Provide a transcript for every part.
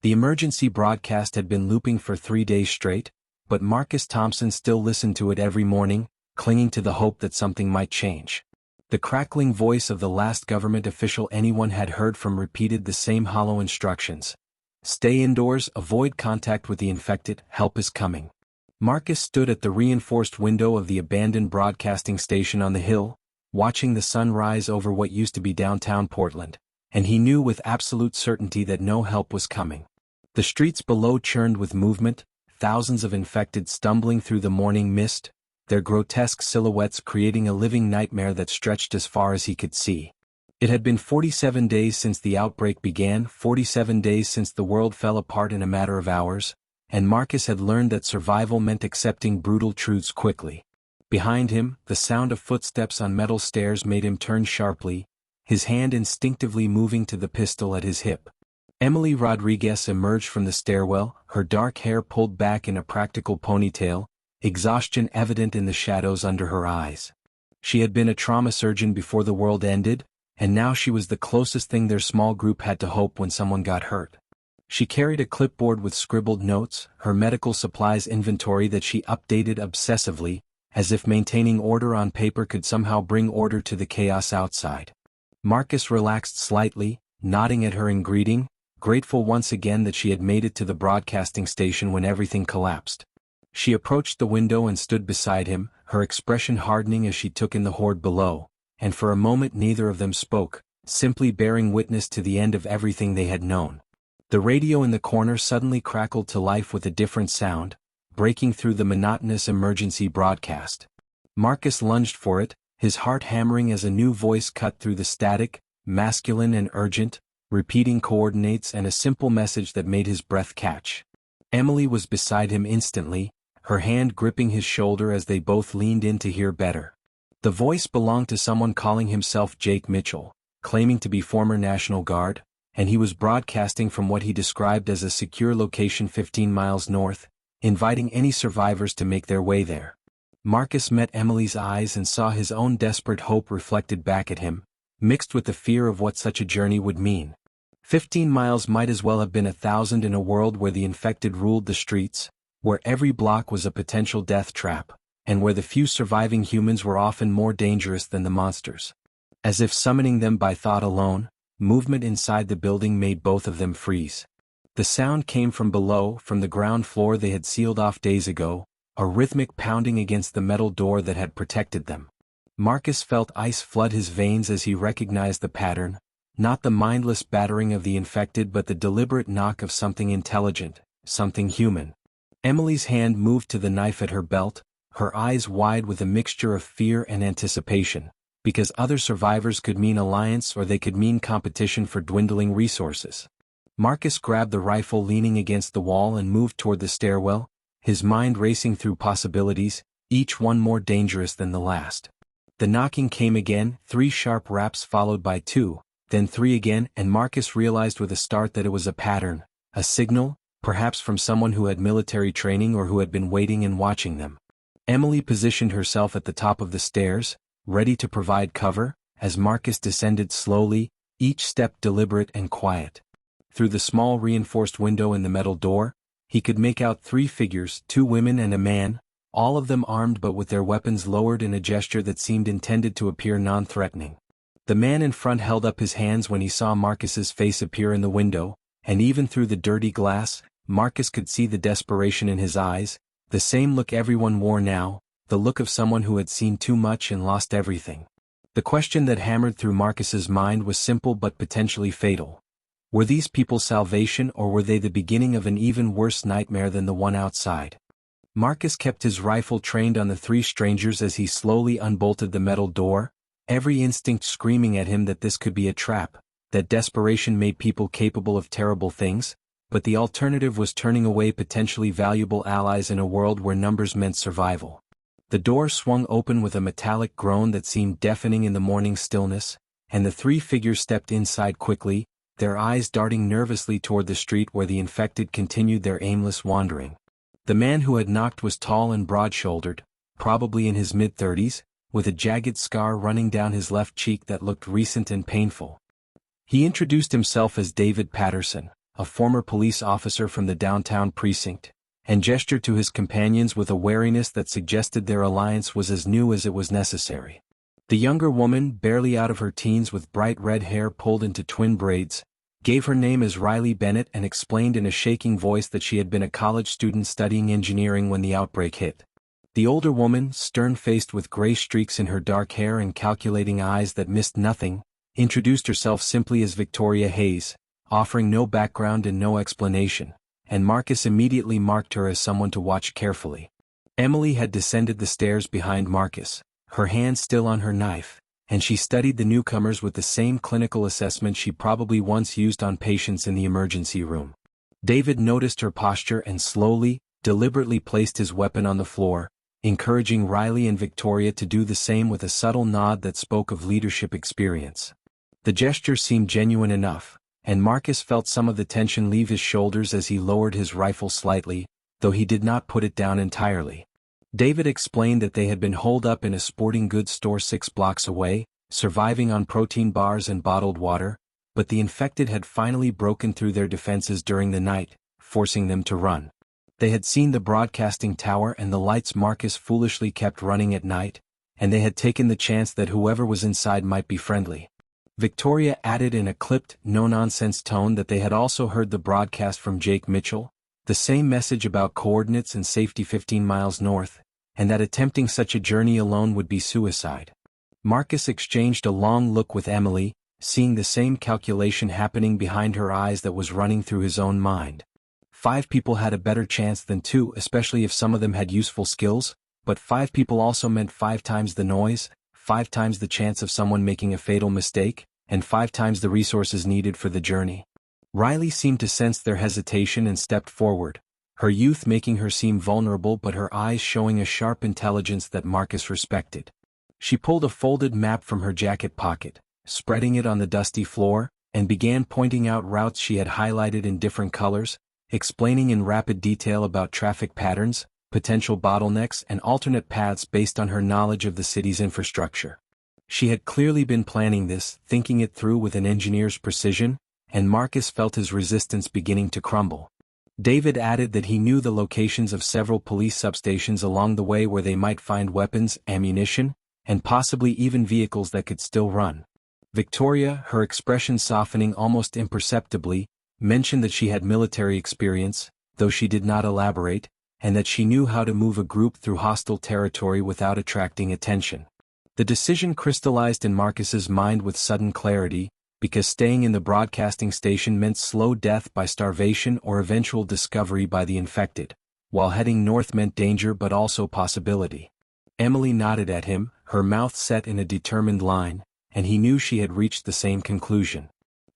The emergency broadcast had been looping for 3 days straight, but Marcus Thompson still listened to it every morning, clinging to the hope that something might change. The crackling voice of the last government official anyone had heard from repeated the same hollow instructions. Stay indoors, avoid contact with the infected, help is coming. Marcus stood at the reinforced window of the abandoned broadcasting station on the hill, watching the sun rise over what used to be downtown Portland, and he knew with absolute certainty that no help was coming. The streets below churned with movement, thousands of infected stumbling through the morning mist, their grotesque silhouettes creating a living nightmare that stretched as far as he could see. It had been 47 days since the outbreak began, 47 days since the world fell apart in a matter of hours, and Marcus had learned that survival meant accepting brutal truths quickly. Behind him, the sound of footsteps on metal stairs made him turn sharply, his hand instinctively moving to the pistol at his hip. Emily Rodriguez emerged from the stairwell, her dark hair pulled back in a practical ponytail, exhaustion evident in the shadows under her eyes. She had been a trauma surgeon before the world ended, and now she was the closest thing their small group had to hope when someone got hurt. She carried a clipboard with scribbled notes, her medical supplies inventory that she updated obsessively, as if maintaining order on paper could somehow bring order to the chaos outside. Marcus relaxed slightly, nodding at her in greeting, grateful once again that she had made it to the broadcasting station when everything collapsed. She approached the window and stood beside him, her expression hardening as she took in the horde below, and for a moment neither of them spoke, simply bearing witness to the end of everything they had known. The radio in the corner suddenly crackled to life with a different sound, breaking through the monotonous emergency broadcast. Marcus lunged for it, his heart hammering as a new voice cut through the static, masculine and urgent, repeating coordinates and a simple message that made his breath catch. Emily was beside him instantly, her hand gripping his shoulder as they both leaned in to hear better. The voice belonged to someone calling himself Jake Mitchell, claiming to be former National Guard, and he was broadcasting from what he described as a secure location 15 miles north, inviting any survivors to make their way there. Marcus met Emily's eyes and saw his own desperate hope reflected back at him, mixed with the fear of what such a journey would mean. 15 miles might as well have been 1,000 in a world where the infected ruled the streets, where every block was a potential death trap, and where the few surviving humans were often more dangerous than the monsters. As if summoning them by thought alone, movement inside the building made both of them freeze. The sound came from below, from the ground floor they had sealed off days ago, a rhythmic pounding against the metal door that had protected them. Marcus felt ice flood his veins as he recognized the pattern, not the mindless battering of the infected but the deliberate knock of something intelligent, something human. Emily's hand moved to the knife at her belt, her eyes wide with a mixture of fear and anticipation, because other survivors could mean alliance or they could mean competition for dwindling resources. Marcus grabbed the rifle leaning against the wall and moved toward the stairwell, his mind racing through possibilities, each one more dangerous than the last. The knocking came again, 3 sharp raps followed by 2, then 3 again, and Marcus realized with a start that it was a pattern, a signal, perhaps from someone who had military training or who had been waiting and watching them. Emily positioned herself at the top of the stairs, ready to provide cover, as Marcus descended slowly, each step deliberate and quiet. Through the small reinforced window in the metal door, he could make out 3 figures, 2 women and a man, all of them armed but with their weapons lowered in a gesture that seemed intended to appear non-threatening. The man in front held up his hands when he saw Marcus's face appear in the window, and even through the dirty glass, Marcus could see the desperation in his eyes, the same look everyone wore now, the look of someone who had seen too much and lost everything. The question that hammered through Marcus's mind was simple but potentially fatal. Were these people salvation or were they the beginning of an even worse nightmare than the one outside? Marcus kept his rifle trained on the 3 strangers as he slowly unbolted the metal door, every instinct screaming at him that this could be a trap, that desperation made people capable of terrible things, but the alternative was turning away potentially valuable allies in a world where numbers meant survival. The door swung open with a metallic groan that seemed deafening in the morning stillness, and the 3 figures stepped inside quickly, their eyes darting nervously toward the street where the infected continued their aimless wandering. The man who had knocked was tall and broad-shouldered, probably in his mid-30s, with a jagged scar running down his left cheek that looked recent and painful. He introduced himself as David Patterson, a former police officer from the downtown precinct, and gestured to his companions with a wariness that suggested their alliance was as new as it was necessary. The younger woman, barely out of her teens with bright red hair pulled into twin braids, gave her name as Riley Bennett and explained in a shaking voice that she had been a college student studying engineering when the outbreak hit. The older woman, stern-faced with gray streaks in her dark hair and calculating eyes that missed nothing, introduced herself simply as Victoria Hayes, offering no background and no explanation, and Marcus immediately marked her as someone to watch carefully. Emily had descended the stairs behind Marcus, her hand still on her knife, and she studied the newcomers with the same clinical assessment she probably once used on patients in the emergency room. David noticed her posture and slowly, deliberately placed his weapon on the floor, encouraging Riley and Victoria to do the same with a subtle nod that spoke of leadership experience. The gesture seemed genuine enough, and Marcus felt some of the tension leave his shoulders as he lowered his rifle slightly, though he did not put it down entirely. David explained that they had been holed up in a sporting goods store 6 blocks away, surviving on protein bars and bottled water, but the infected had finally broken through their defenses during the night, forcing them to run. They had seen the broadcasting tower and the lights Marcus foolishly kept running at night, and they had taken the chance that whoever was inside might be friendly. Victoria added in a clipped, no-nonsense tone that they had also heard the broadcast from Jake Mitchell, the same message about coordinates and safety 15 miles north, and that attempting such a journey alone would be suicide. Marcus exchanged a long look with Emily, seeing the same calculation happening behind her eyes that was running through his own mind. 5 people had a better chance than 2, especially if some of them had useful skills, but 5 people also meant 5 times the noise, 5 times the chance of someone making a fatal mistake, and 5 times the resources needed for the journey. Riley seemed to sense their hesitation and stepped forward, her youth making her seem vulnerable but her eyes showing a sharp intelligence that Marcus respected. She pulled a folded map from her jacket pocket, spreading it on the dusty floor, and began pointing out routes she had highlighted in different colors, explaining in rapid detail about traffic patterns, potential bottlenecks and alternate paths based on her knowledge of the city's infrastructure. She had clearly been planning this, thinking it through with an engineer's precision, and Marcus felt his resistance beginning to crumble. David added that he knew the locations of several police substations along the way where they might find weapons, ammunition, and possibly even vehicles that could still run. Victoria, her expression softening almost imperceptibly, mentioned that she had military experience, though she did not elaborate, and that she knew how to move a group through hostile territory without attracting attention. The decision crystallized in Marcus's mind with sudden clarity, because staying in the broadcasting station meant slow death by starvation or eventual discovery by the infected, while heading north meant danger but also possibility. Emily nodded at him, her mouth set in a determined line, and he knew she had reached the same conclusion.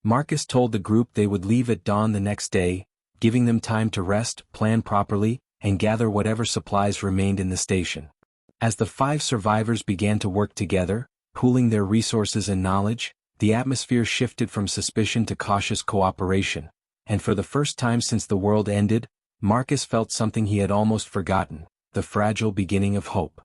Marcus told the group they would leave at dawn the next day, giving them time to rest, plan properly, and gather whatever supplies remained in the station. As the 5 survivors began to work together, pooling their resources and knowledge, the atmosphere shifted from suspicion to cautious cooperation, and for the first time since the world ended, Marcus felt something he had almost forgotten, the fragile beginning of hope.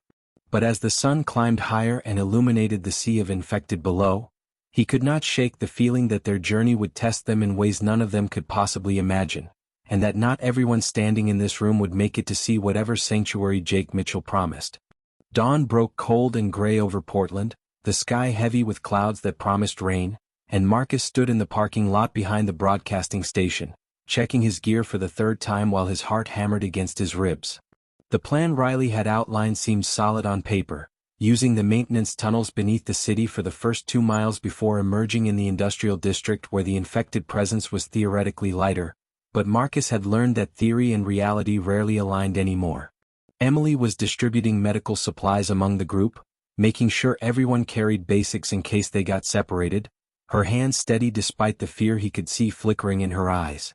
But as the sun climbed higher and illuminated the sea of infected below, he could not shake the feeling that their journey would test them in ways none of them could possibly imagine, and that not everyone standing in this room would make it to see whatever sanctuary Jake Mitchell promised. Dawn broke cold and gray over Portland, the sky heavy with clouds that promised rain, and Marcus stood in the parking lot behind the broadcasting station, checking his gear for the 3rd time while his heart hammered against his ribs. The plan Riley had outlined seemed solid on paper, using the maintenance tunnels beneath the city for the first 2 miles before emerging in the industrial district where the infected presence was theoretically lighter, but Marcus had learned that theory and reality rarely aligned anymore. Emily was distributing medical supplies among the group, making sure everyone carried basics in case they got separated, her hand steady despite the fear he could see flickering in her eyes.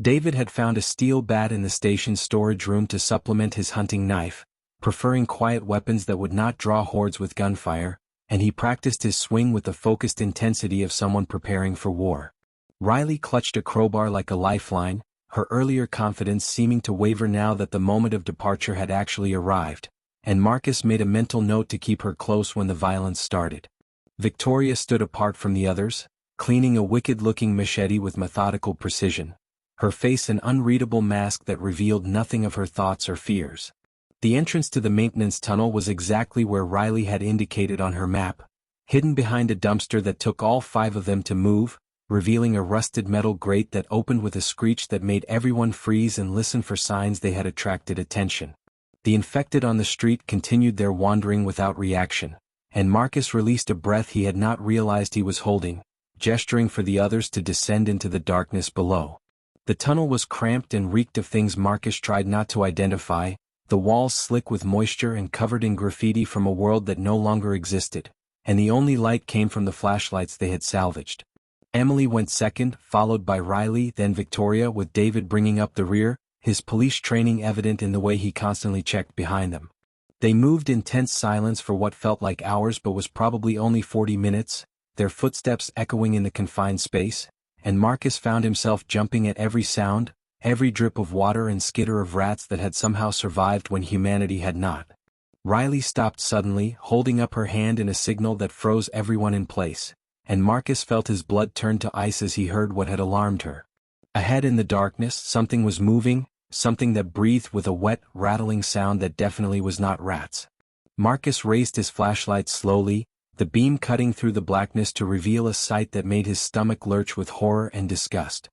David had found a steel bat in the station's storage room to supplement his hunting knife, preferring quiet weapons that would not draw hordes with gunfire, and he practiced his swing with the focused intensity of someone preparing for war. Riley clutched a crowbar like a lifeline, her earlier confidence seeming to waver now that the moment of departure had actually arrived, and Marcus made a mental note to keep her close when the violence started. Victoria stood apart from the others, cleaning a wicked-looking machete with methodical precision, her face an unreadable mask that revealed nothing of her thoughts or fears. The entrance to the maintenance tunnel was exactly where Riley had indicated on her map, hidden behind a dumpster that took all 5 of them to move, revealing a rusted metal grate that opened with a screech that made everyone freeze and listen for signs they had attracted attention. The infected on the street continued their wandering without reaction, and Marcus released a breath he had not realized he was holding, gesturing for the others to descend into the darkness below. The tunnel was cramped and reeked of things Marcus tried not to identify, the walls slick with moisture and covered in graffiti from a world that no longer existed, and the only light came from the flashlights they had salvaged. Emily went second, followed by Riley, then Victoria, with David bringing up the rear, his police training evident in the way he constantly checked behind them. They moved in tense silence for what felt like hours but was probably only 40 minutes, their footsteps echoing in the confined space, and Marcus found himself jumping at every sound, every drip of water and skitter of rats that had somehow survived when humanity had not. Riley stopped suddenly, holding up her hand in a signal that froze everyone in place, and Marcus felt his blood turn to ice as he heard what had alarmed her. Ahead in the darkness, something was moving, something that breathed with a wet, rattling sound that definitely was not rats. Marcus raised his flashlight slowly, the beam cutting through the blackness to reveal a sight that made his stomach lurch with horror and disgust.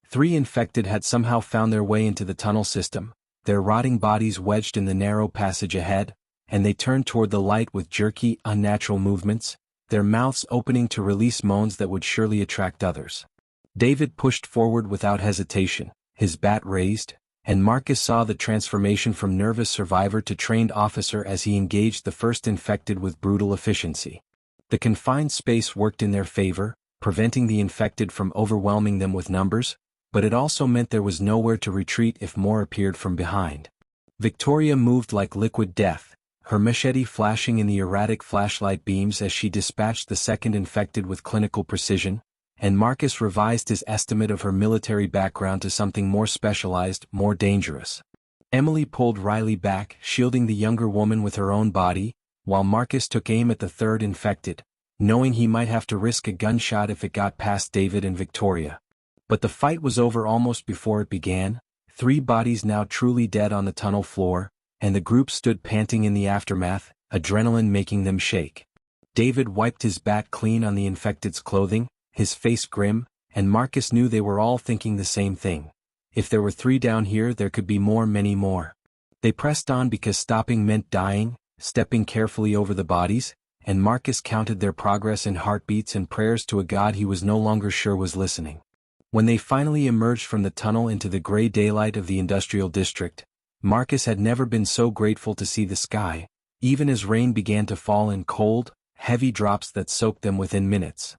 3 infected had somehow found their way into the tunnel system, their rotting bodies wedged in the narrow passage ahead, and they turned toward the light with jerky, unnatural movements, their mouths opening to release moans that would surely attract others. David pushed forward without hesitation, his bat raised, and Marcus saw the transformation from nervous survivor to trained officer as he engaged the first infected with brutal efficiency. The confined space worked in their favor, preventing the infected from overwhelming them with numbers, but it also meant there was nowhere to retreat if more appeared from behind. Victoria moved like liquid death, her machete flashing in the erratic flashlight beams as she dispatched the second infected with clinical precision, and Marcus revised his estimate of her military background to something more specialized, more dangerous. Emily pulled Riley back, shielding the younger woman with her own body, while Marcus took aim at the third infected, knowing he might have to risk a gunshot if it got past David and Victoria. But the fight was over almost before it began, 3 bodies now truly dead on the tunnel floor, and the group stood panting in the aftermath, adrenaline making them shake. David wiped his bat clean on the infected's clothing, his face grim, and Marcus knew they were all thinking the same thing. If there were 3 down here, there could be many more. They pressed on because stopping meant dying, stepping carefully over the bodies, and Marcus counted their progress in heartbeats and prayers to a God he was no longer sure was listening. When they finally emerged from the tunnel into the gray daylight of the industrial district, Marcus had never been so grateful to see the sky, even as rain began to fall in cold, heavy drops that soaked them within minutes.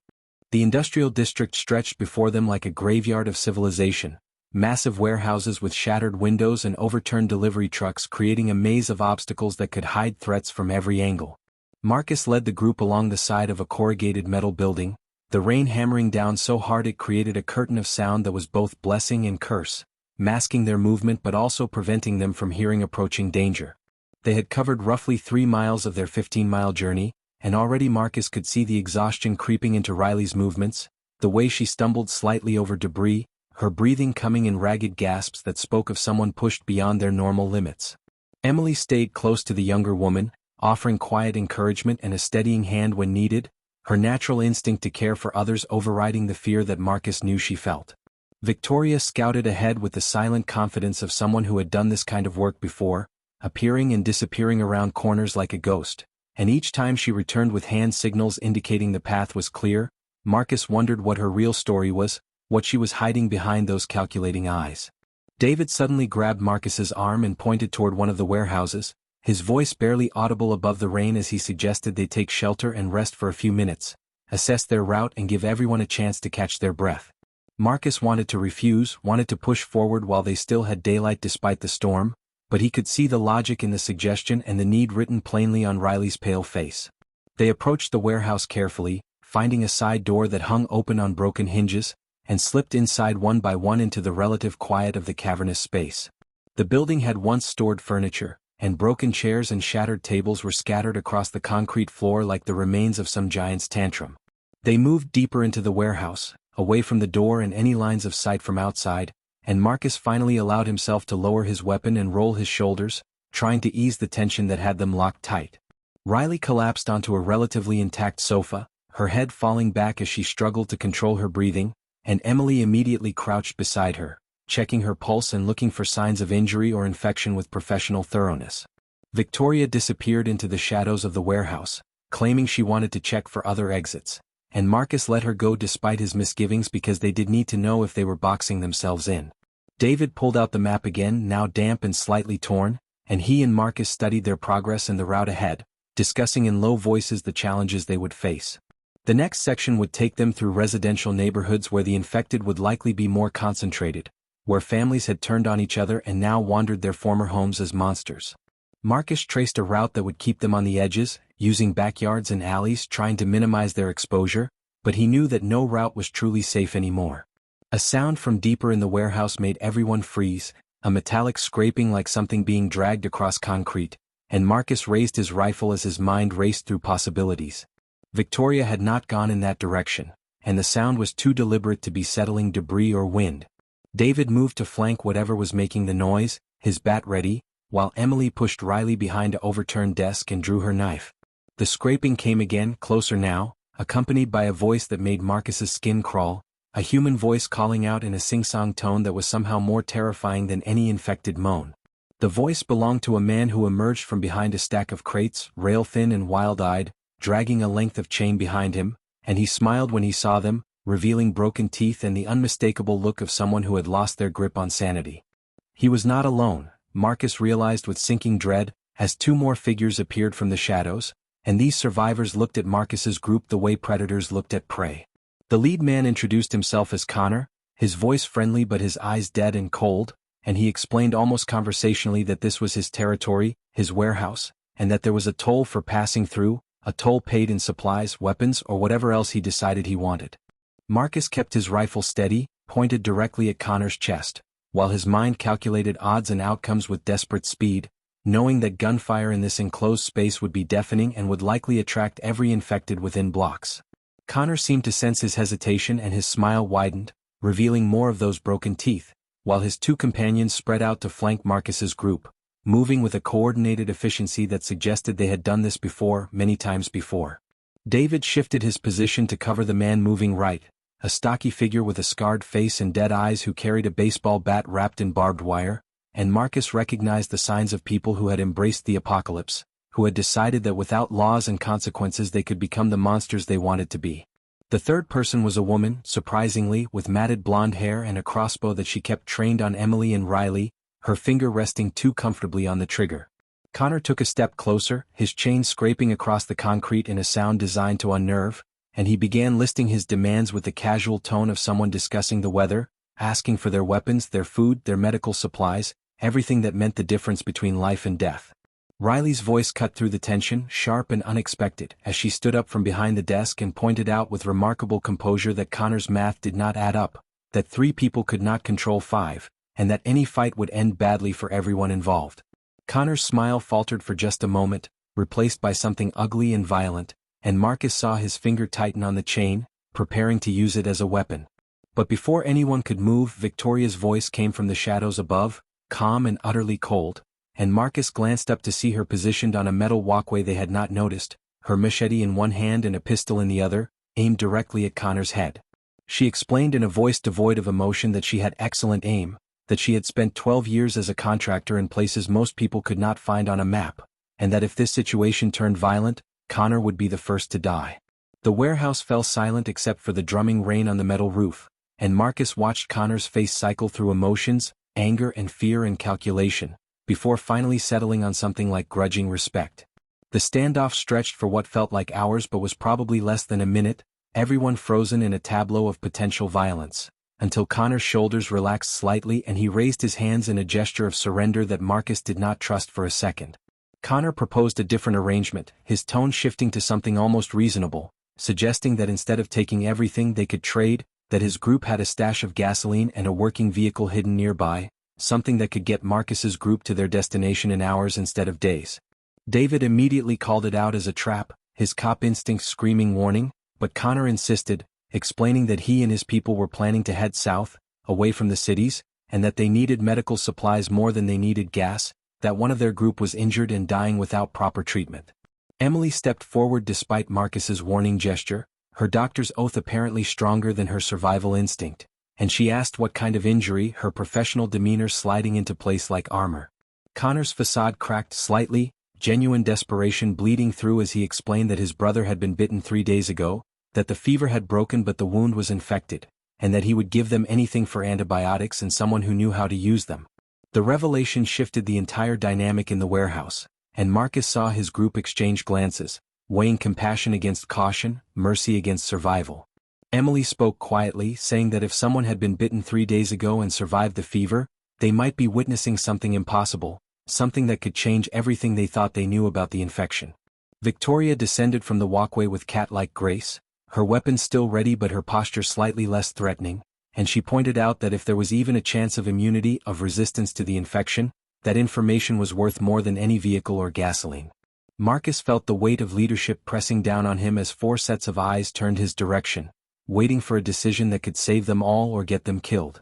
The industrial district stretched before them like a graveyard of civilization, massive warehouses with shattered windows and overturned delivery trucks creating a maze of obstacles that could hide threats from every angle. Marcus led the group along the side of a corrugated metal building, the rain hammering down so hard it created a curtain of sound that was both blessing and curse, masking their movement but also preventing them from hearing approaching danger. They had covered roughly 3 miles of their 15-mile journey, and already Marcus could see the exhaustion creeping into Riley's movements, the way she stumbled slightly over debris, her breathing coming in ragged gasps that spoke of someone pushed beyond their normal limits. Emily stayed close to the younger woman, offering quiet encouragement and a steadying hand when needed, her natural instinct to care for others overriding the fear that Marcus knew she felt. Victoria scouted ahead with the silent confidence of someone who had done this kind of work before, appearing and disappearing around corners like a ghost, and each time she returned with hand signals indicating the path was clear. Marcus wondered what her real story was, what she was hiding behind those calculating eyes. David suddenly grabbed Marcus's arm and pointed toward one of the warehouses, his voice barely audible above the rain as he suggested they take shelter and rest for a few minutes, assess their route and give everyone a chance to catch their breath. Marcus wanted to refuse, wanted to push forward while they still had daylight despite the storm, but he could see the logic in the suggestion and the need written plainly on Riley's pale face. They approached the warehouse carefully, finding a side door that hung open on broken hinges, and slipped inside one by one into the relative quiet of the cavernous space. The building had once stored furniture, and broken chairs and shattered tables were scattered across the concrete floor like the remains of some giant's tantrum. They moved deeper into the warehouse, away from the door and any lines of sight from outside, and Marcus finally allowed himself to lower his weapon and roll his shoulders, trying to ease the tension that had them locked tight. Riley collapsed onto a relatively intact sofa, her head falling back as she struggled to control her breathing, and Emily immediately crouched beside her, checking her pulse and looking for signs of injury or infection with professional thoroughness. Victoria disappeared into the shadows of the warehouse, claiming she wanted to check for other exits, and Marcus let her go despite his misgivings because they did need to know if they were boxing themselves in. David pulled out the map again, now damp and slightly torn, and he and Marcus studied their progress and the route ahead, discussing in low voices the challenges they would face. The next section would take them through residential neighborhoods where the infected would likely be more concentrated, where families had turned on each other and now wandered their former homes as monsters. Marcus traced a route that would keep them on the edges, using backyards and alleys trying to minimize their exposure, but he knew that no route was truly safe anymore. A sound from deeper in the warehouse made everyone freeze, a metallic scraping like something being dragged across concrete, and Marcus raised his rifle as his mind raced through possibilities. Victoria had not gone in that direction, and the sound was too deliberate to be settling debris or wind. David moved to flank whatever was making the noise, his bat ready, while Emily pushed Riley behind an overturned desk and drew her knife. The scraping came again, closer now, accompanied by a voice that made Marcus's skin crawl, a human voice calling out in a sing-song tone that was somehow more terrifying than any infected moan. The voice belonged to a man who emerged from behind a stack of crates, rail-thin and wild-eyed, dragging a length of chain behind him, and he smiled when he saw them, revealing broken teeth and the unmistakable look of someone who had lost their grip on sanity. He was not alone, Marcus realized with sinking dread, as two more figures appeared from the shadows, and these survivors looked at Marcus's group the way predators looked at prey. The lead man introduced himself as Connor, his voice friendly but his eyes dead and cold, and he explained almost conversationally that this was his territory, his warehouse, and that there was a toll for passing through, a toll paid in supplies, weapons, or whatever else he decided he wanted. Marcus kept his rifle steady, pointed directly at Connor's chest, while his mind calculated odds and outcomes with desperate speed, knowing that gunfire in this enclosed space would be deafening and would likely attract every infected within blocks. Connor seemed to sense his hesitation and his smile widened, revealing more of those broken teeth, while his two companions spread out to flank Marcus's group, moving with a coordinated efficiency that suggested they had done this before, many times before. David shifted his position to cover the man moving right, a stocky figure with a scarred face and dead eyes who carried a baseball bat wrapped in barbed wire, and Marcus recognized the signs of people who had embraced the apocalypse, who had decided that without laws and consequences they could become the monsters they wanted to be. The third person was a woman, surprisingly, with matted blonde hair and a crossbow that she kept trained on Emily and Riley, her finger resting too comfortably on the trigger. Connor took a step closer, his chain scraping across the concrete in a sound designed to unnerve, and he began listing his demands with the casual tone of someone discussing the weather, asking for their weapons, their food, their medical supplies, everything that meant the difference between life and death. Riley's voice cut through the tension, sharp and unexpected, as she stood up from behind the desk and pointed out with remarkable composure that Connor's math did not add up, that 3 people could not control 5, and that any fight would end badly for everyone involved. Connor's smile faltered for just a moment, replaced by something ugly and violent, and Marcus saw his finger tighten on the chain, preparing to use it as a weapon. But before anyone could move, Victoria's voice came from the shadows above, calm and utterly cold, and Marcus glanced up to see her positioned on a metal walkway they had not noticed, her machete in one hand and a pistol in the other, aimed directly at Connor's head. She explained in a voice devoid of emotion that she had excellent aim, that she had spent 12 years as a contractor in places most people could not find on a map, and that if this situation turned violent, Connor would be the first to die. The warehouse fell silent except for the drumming rain on the metal roof, and Marcus watched Connor's face cycle through emotions, anger and fear and calculation, before finally settling on something like grudging respect. The standoff stretched for what felt like hours but was probably less than a minute, everyone frozen in a tableau of potential violence, until Connor's shoulders relaxed slightly and he raised his hands in a gesture of surrender that Marcus did not trust for a second. Connor proposed a different arrangement, his tone shifting to something almost reasonable, suggesting that instead of taking everything they could trade, that his group had a stash of gasoline and a working vehicle hidden nearby, something that could get Marcus's group to their destination in hours instead of days. David immediately called it out as a trap, his cop instincts screaming warning, but Connor insisted, explaining that he and his people were planning to head south, away from the cities, and that they needed medical supplies more than they needed gas, that one of their group was injured and dying without proper treatment. Emily stepped forward despite Marcus's warning gesture, her doctor's oath apparently stronger than her survival instinct, and she asked what kind of injury, her professional demeanor sliding into place like armor. Connor's facade cracked slightly, genuine desperation bleeding through as he explained that his brother had been bitten 3 days ago, that the fever had broken but the wound was infected, and that he would give them anything for antibiotics and someone who knew how to use them. The revelation shifted the entire dynamic in the warehouse, and Marcus saw his group exchange glances, weighing compassion against caution, mercy against survival. Emily spoke quietly, saying that if someone had been bitten 3 days ago and survived the fever, they might be witnessing something impossible, something that could change everything they thought they knew about the infection. Victoria descended from the walkway with cat-like grace, her weapon still ready but her posture slightly less threatening, and she pointed out that if there was even a chance of immunity, of resistance to the infection, that information was worth more than any vehicle or gasoline. Marcus felt the weight of leadership pressing down on him as 4 sets of eyes turned his direction, waiting for a decision that could save them all or get them killed.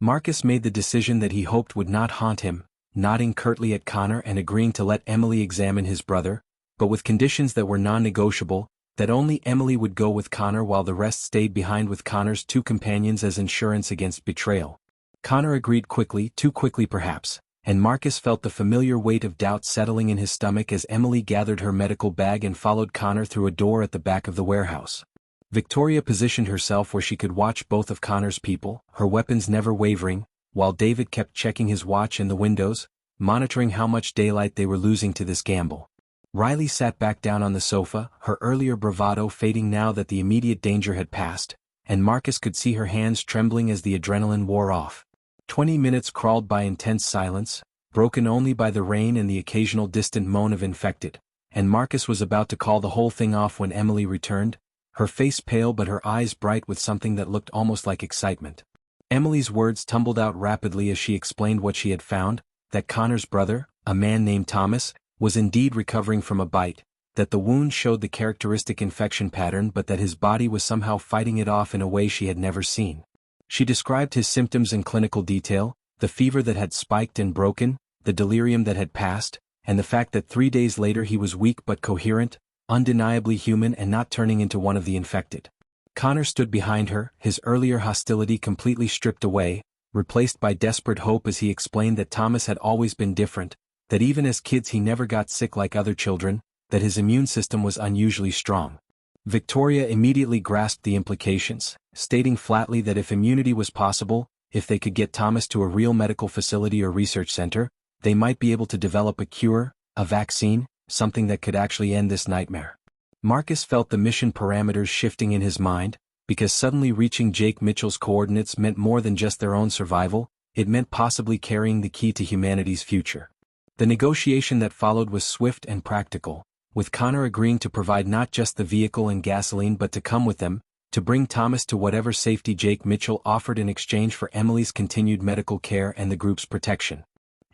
Marcus made the decision that he hoped would not haunt him, nodding curtly at Connor and agreeing to let Emily examine his brother, but with conditions that were non-negotiable, that only Emily would go with Connor while the rest stayed behind with Connor's 2 companions as insurance against betrayal. Connor agreed quickly, too quickly perhaps, and Marcus felt the familiar weight of doubt settling in his stomach as Emily gathered her medical bag and followed Connor through a door at the back of the warehouse. Victoria positioned herself where she could watch both of Connor's people, her weapons never wavering, while David kept checking his watch in the windows, monitoring how much daylight they were losing to this gamble. Riley sat back down on the sofa, her earlier bravado fading now that the immediate danger had passed, and Marcus could see her hands trembling as the adrenaline wore off. 20 minutes crawled by intense silence, broken only by the rain and the occasional distant moan of infected, and Marcus was about to call the whole thing off when Emily returned, her face pale but her eyes bright with something that looked almost like excitement. Emily's words tumbled out rapidly as she explained what she had found, that Connor's brother, a man named Thomas, was indeed recovering from a bite, that the wound showed the characteristic infection pattern but that his body was somehow fighting it off in a way she had never seen. She described his symptoms in clinical detail, the fever that had spiked and broken, the delirium that had passed, and the fact that 3 days later he was weak but coherent, undeniably human and not turning into one of the infected. Connor stood behind her, his earlier hostility completely stripped away, replaced by desperate hope as he explained that Thomas had always been different, that even as kids he never got sick like other children, that his immune system was unusually strong. Victoria immediately grasped the implications, stating flatly that if immunity was possible, if they could get Thomas to a real medical facility or research center, they might be able to develop a cure, a vaccine, something that could actually end this nightmare. Marcus felt the mission parameters shifting in his mind, because suddenly reaching Jake Mitchell's coordinates meant more than just their own survival, it meant possibly carrying the key to humanity's future. The negotiation that followed was swift and practical, with Connor agreeing to provide not just the vehicle and gasoline but to come with them, to bring Thomas to whatever safety Jake Mitchell offered in exchange for Emily's continued medical care and the group's protection.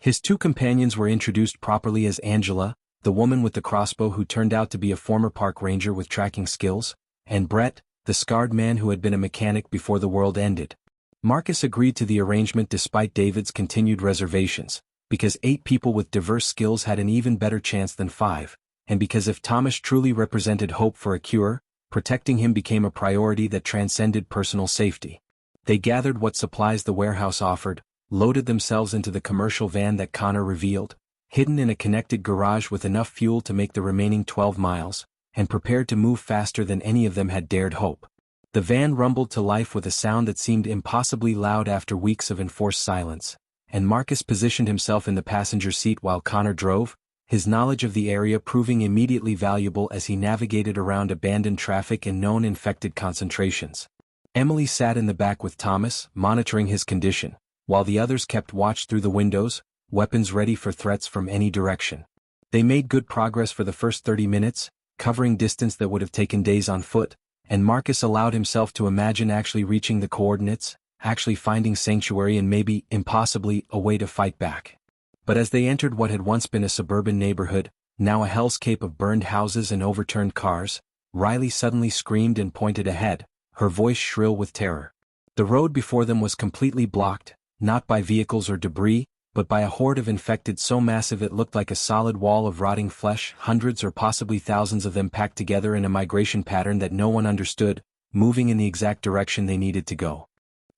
His 2 companions were introduced properly as Angela, the woman with the crossbow who turned out to be a former park ranger with tracking skills, and Brett, the scarred man who had been a mechanic before the world ended. Marcus agreed to the arrangement despite David's continued reservations, because 8 people with diverse skills had an even better chance than 5, and because if Thomas truly represented hope for a cure, protecting him became a priority that transcended personal safety. They gathered what supplies the warehouse offered, loaded themselves into the commercial van that Connor revealed, hidden in a connected garage with enough fuel to make the remaining 12 miles, and prepared to move faster than any of them had dared hope. The van rumbled to life with a sound that seemed impossibly loud after weeks of enforced silence, and Marcus positioned himself in the passenger seat while Connor drove, his knowledge of the area proving immediately valuable as he navigated around abandoned traffic and known infected concentrations. Emily sat in the back with Thomas, monitoring his condition, while the others kept watch through the windows, weapons ready for threats from any direction. They made good progress for the first 30 minutes, covering distance that would have taken days on foot, and Marcus allowed himself to imagine actually reaching the coordinates, actually finding sanctuary and maybe, impossibly, a way to fight back. But as they entered what had once been a suburban neighborhood, now a hellscape of burned houses and overturned cars, Riley suddenly screamed and pointed ahead, her voice shrill with terror. The road before them was completely blocked, not by vehicles or debris, but by a horde of infected so massive it looked like a solid wall of rotting flesh, hundreds or possibly thousands of them packed together in a migration pattern that no one understood, moving in the exact direction they needed to go.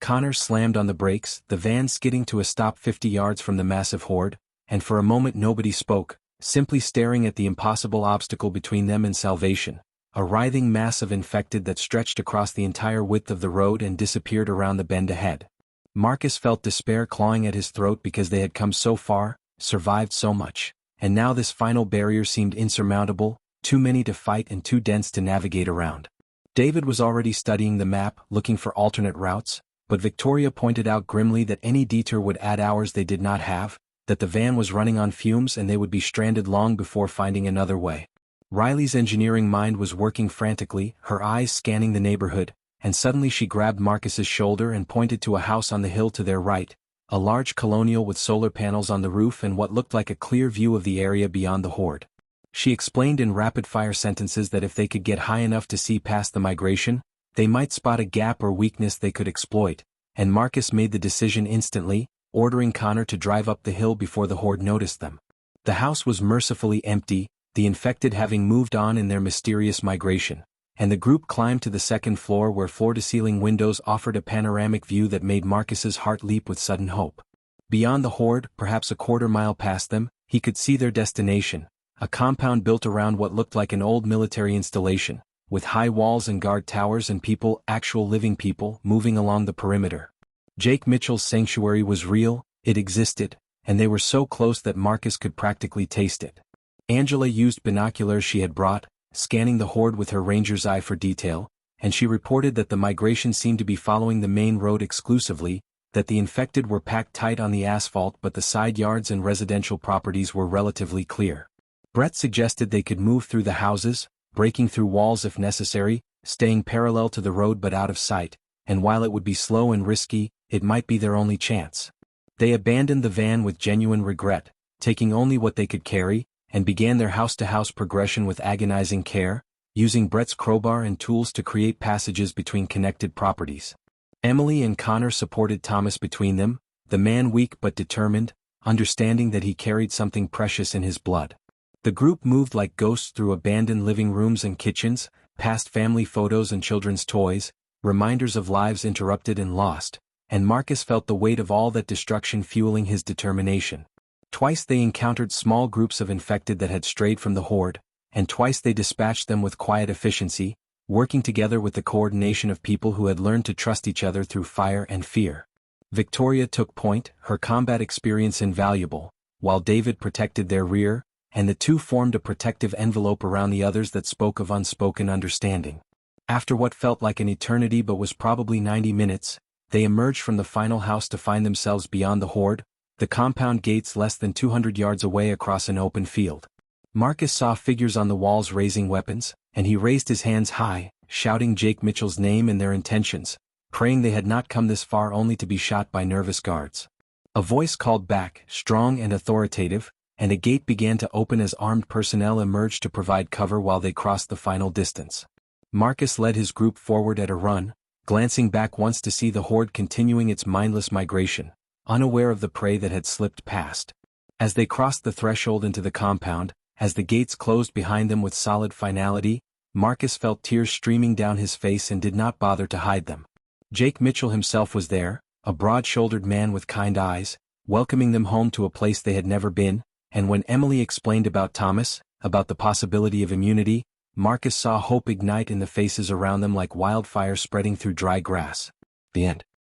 Connor slammed on the brakes, the van skidding to a stop 50 yards from the massive horde, and for a moment nobody spoke, simply staring at the impossible obstacle between them and salvation, a writhing mass of infected that stretched across the entire width of the road and disappeared around the bend ahead. Marcus felt despair clawing at his throat because they had come so far, survived so much, and now this final barrier seemed insurmountable, too many to fight and too dense to navigate around. David was already studying the map, looking for alternate routes, but Victoria pointed out grimly that any detour would add hours they did not have, that the van was running on fumes and they would be stranded long before finding another way. Riley's engineering mind was working frantically, her eyes scanning the neighborhood, and suddenly she grabbed Marcus's shoulder and pointed to a house on the hill to their right, a large colonial with solar panels on the roof and what looked like a clear view of the area beyond the horde. She explained in rapid-fire sentences that if they could get high enough to see past the migration, they might spot a gap or weakness they could exploit, and Marcus made the decision instantly, ordering Connor to drive up the hill before the horde noticed them. The house was mercifully empty, the infected having moved on in their mysterious migration, and the group climbed to the second floor where floor-to-ceiling windows offered a panoramic view that made Marcus's heart leap with sudden hope. Beyond the horde, perhaps a quarter-mile past them, he could see their destination, a compound built around what looked like an old military installation, with high walls and guard towers and people, actual living people, moving along the perimeter. Jake Mitchell's sanctuary was real, it existed, and they were so close that Marcus could practically taste it. Angela used binoculars she had brought, scanning the horde with her ranger's eye for detail, and she reported that the migration seemed to be following the main road exclusively, that the infected were packed tight on the asphalt but the side yards and residential properties were relatively clear. Brett suggested they could move through the houses, breaking through walls if necessary, staying parallel to the road but out of sight, and while it would be slow and risky, it might be their only chance. They abandoned the van with genuine regret, taking only what they could carry, and began their house-to-house progression with agonizing care, using Brett's crowbar and tools to create passages between connected properties. Emily and Connor supported Thomas between them, the man weak but determined, understanding that he carried something precious in his blood. The group moved like ghosts through abandoned living rooms and kitchens, past family photos and children's toys, reminders of lives interrupted and lost, and Marcus felt the weight of all that destruction fueling his determination. Twice they encountered small groups of infected that had strayed from the horde, and twice they dispatched them with quiet efficiency, working together with the coordination of people who had learned to trust each other through fire and fear. Victoria took point, her combat experience invaluable, while David protected their rear, and the two formed a protective envelope around the others that spoke of unspoken understanding. After what felt like an eternity but was probably 90 minutes, they emerged from the final house to find themselves beyond the horde, the compound gates less than 200 yards away across an open field. Marcus saw figures on the walls raising weapons, and he raised his hands high, shouting Jake Mitchell's name and their intentions, praying they had not come this far only to be shot by nervous guards. A voice called back, strong and authoritative, and a gate began to open as armed personnel emerged to provide cover while they crossed the final distance. Marcus led his group forward at a run, glancing back once to see the horde continuing its mindless migration, unaware of the prey that had slipped past. As they crossed the threshold into the compound, as the gates closed behind them with solid finality, Marcus felt tears streaming down his face and did not bother to hide them. Jake Mitchell himself was there, a broad-shouldered man with kind eyes, welcoming them home to a place they had never been, and when Emily explained about Thomas, about the possibility of immunity, Marcus saw hope ignite in the faces around them like wildfire spreading through dry grass. The end.